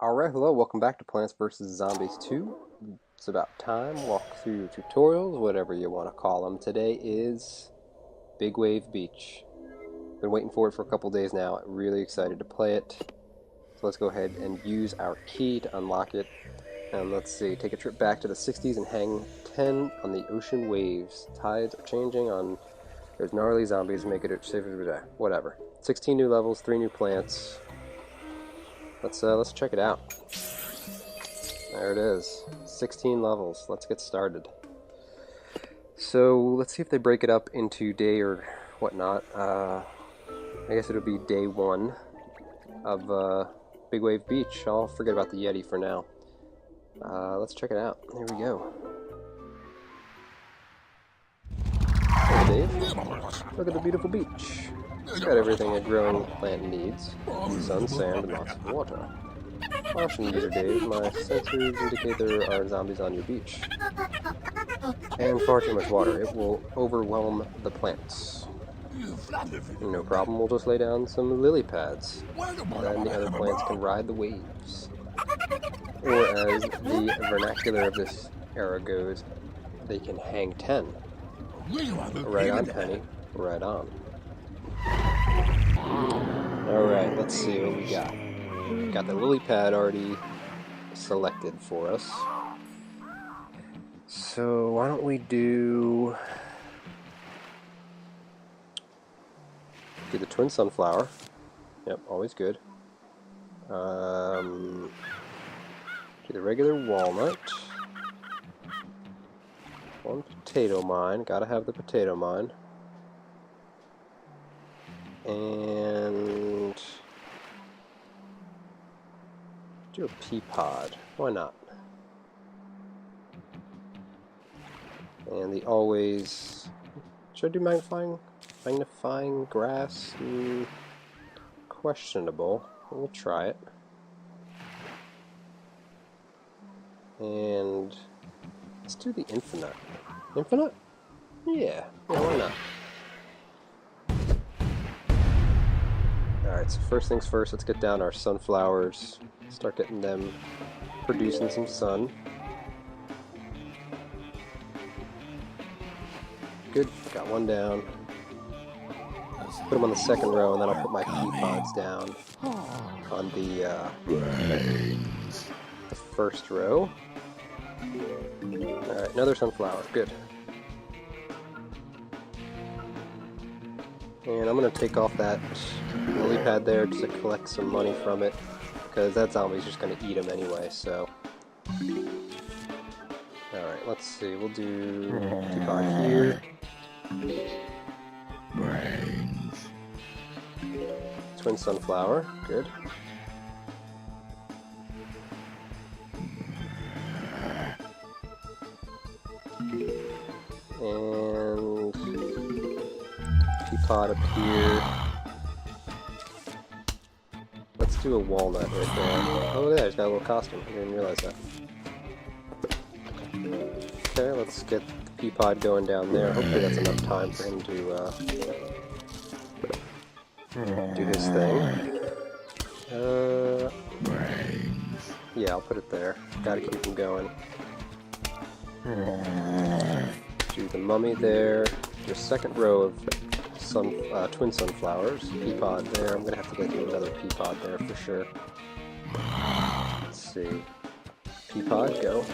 Alright, hello, welcome back to Plants vs. Zombies 2. It's about time, walk through tutorials, whatever you want to call them. Today is Big Wave Beach. Been waiting for it for a couple days now, really excited to play it. So let's go ahead and use our key to unlock it. And let's see, take a trip back to the 60s and hang 10 on the ocean waves. Tides are changing on, there's gnarly zombies, make it whatever. 16 new levels, 3 new plants. Let's check it out. There it is. 16 levels. Let's get started. So let's see if they break it up into day or whatnot. I guess it'll be day 1 of Big Wave Beach. I'll forget about the Yeti for now. Let's check it out. Here we go. Hey Dave, look at the beautiful beach. It's got everything a growing plant needs. Sun, sand, and lots of water. Caution, user Dave, my sensors indicate there are zombies on your beach. And far too much water. It will overwhelm the plants. No problem, we'll just lay down some lily pads. Then the other plants can ride the waves. Or as the vernacular of this era goes, they can hang 10. Right on, Penny. Right on. Alright, let's see what we got. Got the lily pad already selected for us. So why don't we do the twin sunflower. Yep, always good. Do the regular walnut. One potato mine. Gotta have the potato mine. And do a pea pod. Why not? And the always. Should I do magnifying grass? Questionable. We'll try it. And let's do the infinite. Infinite? Yeah, why not? Alright, so first things first, let's get down our sunflowers. Start getting them producing some sun. Good, got one down. Put them on the second row, and then I'll put my pea pods down on the first row. Alright, another sunflower, good. And I'm going to take off that lily pad there just to collect some money from it, because that zombie's just going to eat them anyway, so. Alright, let's see, we'll do pea pod here. Brains. Twin sunflower, good. And pea pod up here. Let's do a walnut right there. Oh, look at that, he's got a little costume. I didn't realize that. Okay, let's get the pea pod going down there. Hopefully that's enough time for him to do his thing. Yeah, I'll put it there. Gotta keep him going. Do the mummy there. Do a second row of twin sunflowers. Pea pod there. I'm gonna have to get you another pea pod there for sure. Let's see. Pea pod, go.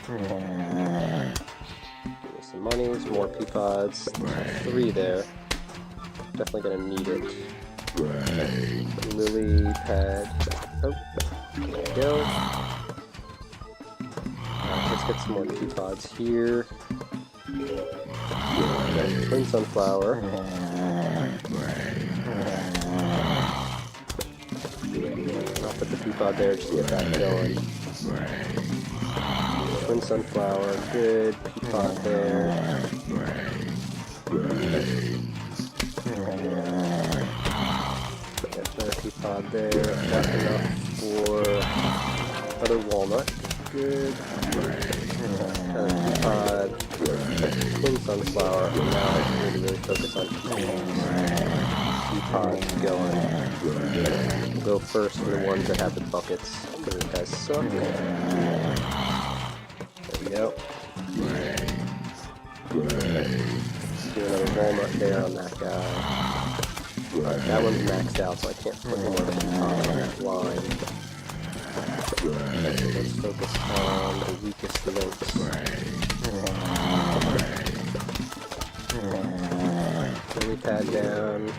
Give me some money, some more pea pods. 3 there. Definitely gonna need it. Lily pad. Oh, there we go. Let's get some more pea pods here. Twin sunflower. I'll put the pea pod there just to get that going. Twin sunflower, good. Pea pod there. Get another pea pod there. Got enough for another walnut. Good. Another pea pod. Twin sunflower. And now I need to really focus on pea pods going. go first for the ones that have the buckets, because those guys suck. There we go. Let's do another walnut there on that guy. Alright, that one's maxed out, so I can't put any more of the on that line. Let's focus on the weakest links. Lily pad down.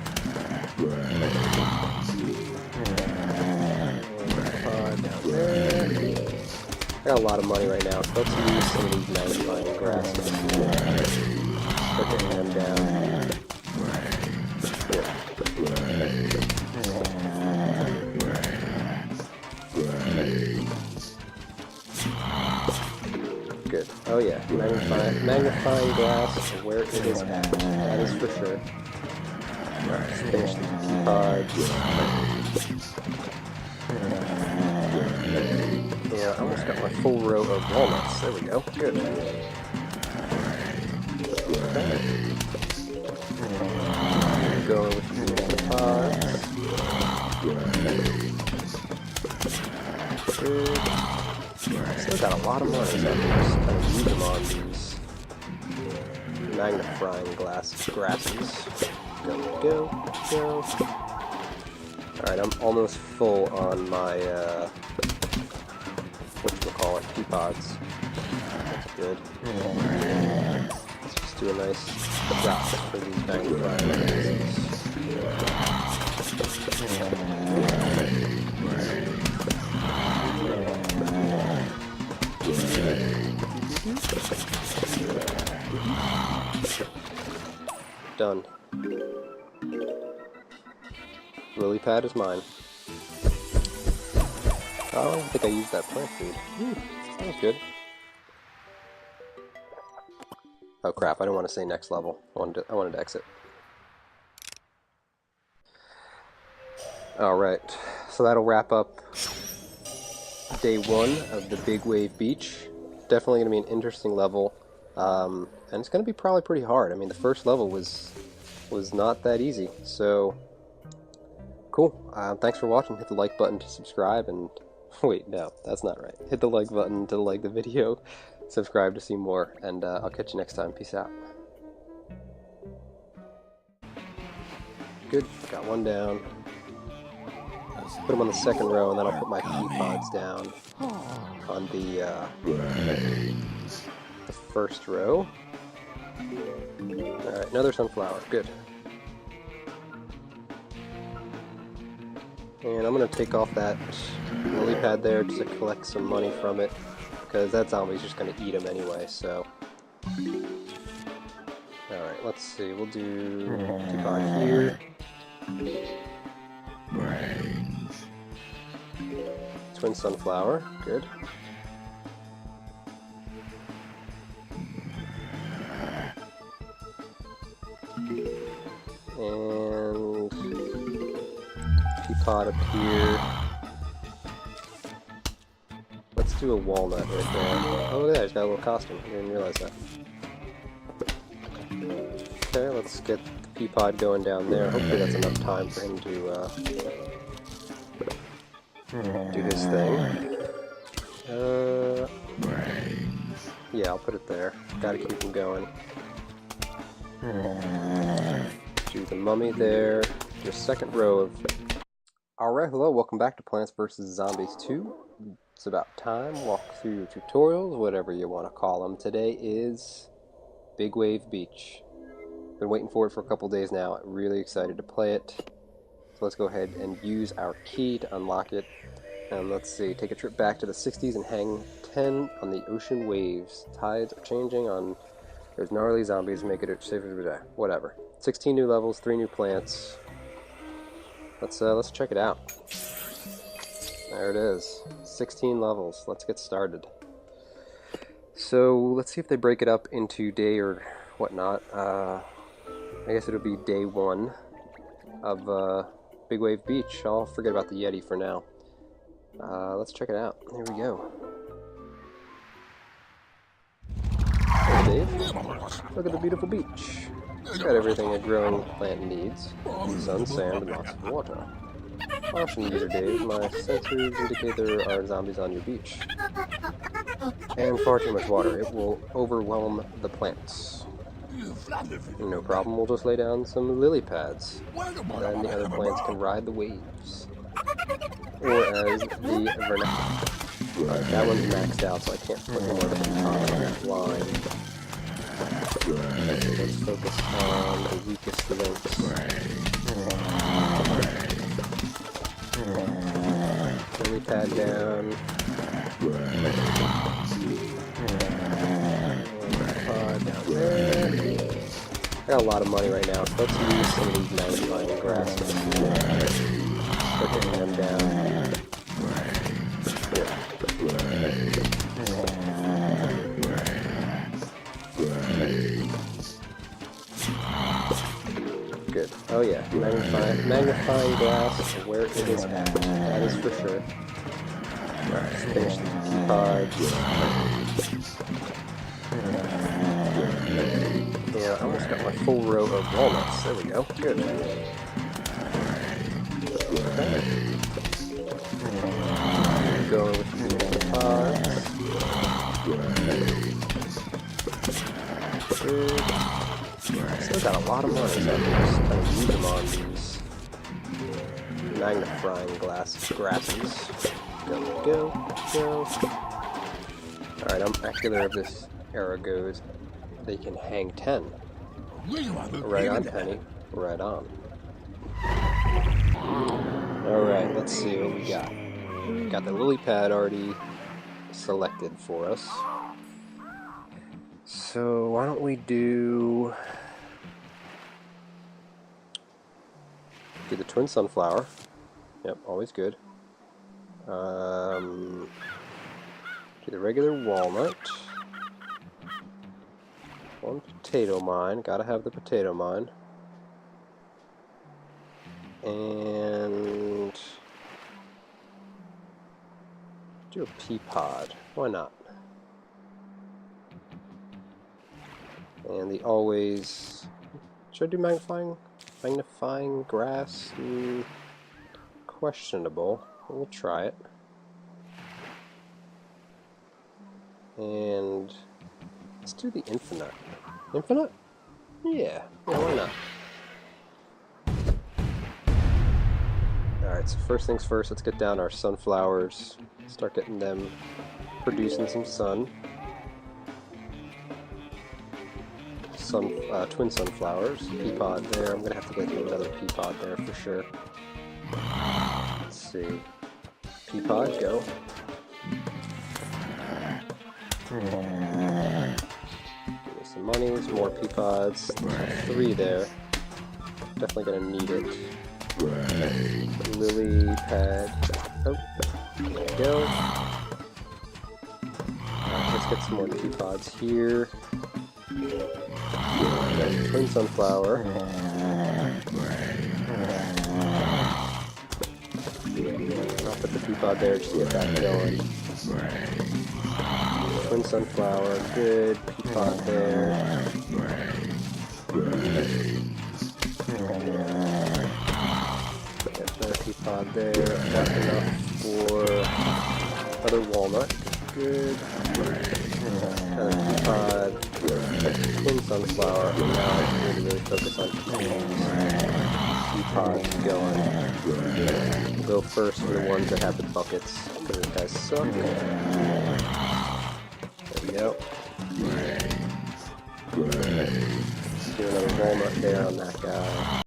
Down there. I got a lot of money right now, so let's use some of these magnifying grasses. Put them down. Good. Oh yeah, magnifying glass where it is at. That is for sure. Let's finish the pods. Yeah, I almost got my full row of walnuts. There we go. Good. Okay. Go with the pods. Good. Still got a lot of money, so I can just kind of use them on these magnifying grasses. Go. Alright, I'm almost full on my, whatchamacallit, pea pods. That's good. Let's just do a nice drop for these magnifying grasses. Done. Lily pad is mine. Oh, I don't think I used that plant food. That was good. Oh crap, I don't want to say next level. I wanted to exit. Alright, so that'll wrap up day 1 of the Big Wave Beach. Definitely going to be an interesting level. And it's going to be probably pretty hard. I mean, the first level was not that easy. So, cool. Thanks for watching. Hit the like button to subscribe, and wait, no, that's not right. Hit the like button to like the video, subscribe to see more, and I'll catch you next time. Peace out. Good. Got one down. Put them on the second row, and then I'll put my pea pods down on the first row. Alright, another sunflower. Good. And I'm going to take off that lily pad there just to collect some money from it, because that zombie's just going to eat them anyway, so... Alright, let's see. We'll do pea pod here. Twin sunflower. Good. And pea pod up here. Let's do a walnut right there. Oh, look at that, he's got a little costume. I didn't realize that. Okay, let's get the pea pod going down there. Hopefully that's enough time for him to do his thing. Yeah, I'll put it there. Gotta keep him going. Do the mummy there. Do a second row of... Alright, hello, welcome back to Plants vs. Zombies 2. It's about time. Walk through tutorials, whatever you want to call them. Today is Big Wave Beach. Been waiting for it for a couple days now. Really excited to play it. So let's go ahead and use our key to unlock it. And let's see, take a trip back to the 60s and hang 10 on the ocean waves. Tides are changing on... There's gnarly zombies, make it safer, whatever. 16 new levels, 3 new plants. Let's check it out. There it is. 16 levels. Let's get started. So, let's see if they break it up into day or whatnot. I guess it'll be day 1 of Big Wave Beach. I'll forget about the Yeti for now. Let's check it out. Here we go. Hey Dave, look at the beautiful beach. It's got everything a growing plant needs. Sun, sand, and lots of water. Caution, user Dave, my sensors indicate there are zombies on your beach. And far too much water. It will overwhelm the plants. No problem, we'll just lay down some lily pads. Then the other plants can ride the waves. Or as the vernacular. Alright, that one's maxed out, so I can't put more than on that line. Let's focus on the weakest links. Lily pad down. Down there. I got a lot of money right now, so let's use some of these magnifying grasses. Start getting them down. Good. Oh yeah, magnifying glass where it is at. That is for sure. Let's finish the pods. Yeah, I almost got my full row of walnuts. There we go. Good. Okay. Go with the pods. Good. Still got a lot of money, so I can just kind of use them on these magnifying glass grasses. Go. Alright, I'm accurate of this arrow goes. They can hang 10. Right on, Penny. Right on. Alright, let's see what we got. Got the lily pad already selected for us. So why don't we do the twin sunflower. Yep, always good. Do the regular walnut. One potato mine. Gotta have the potato mine. And do a pea pod. Why not? And the always. Should I do magnifying grass? Questionable. We'll try it. And let's do the infinite. Infinite? Yeah, why not? Alright, so first things first, let's get down our sunflowers. Start getting them producing some sun. Twin sunflowers. Pea pod there. I'm gonna have to get another pea pod there for sure. Let's see. Pea pod, go. Give me some money, some more pea pods. 3 there. Definitely gonna need it. Lily pad. Oh, there we go. Let's get some more pea pods here. Twin sunflower. I'll put the pea pod there just to get that going. Twin sunflower, good. Pea pod there. Get another pea pod there. That's enough for other walnut. Good. Another pea pod. Twin sunflower. Now I can really focus on pea pods going. We'll go first for the ones that have the buckets, because those guys suck. There we go. Do another walnut there on that guy.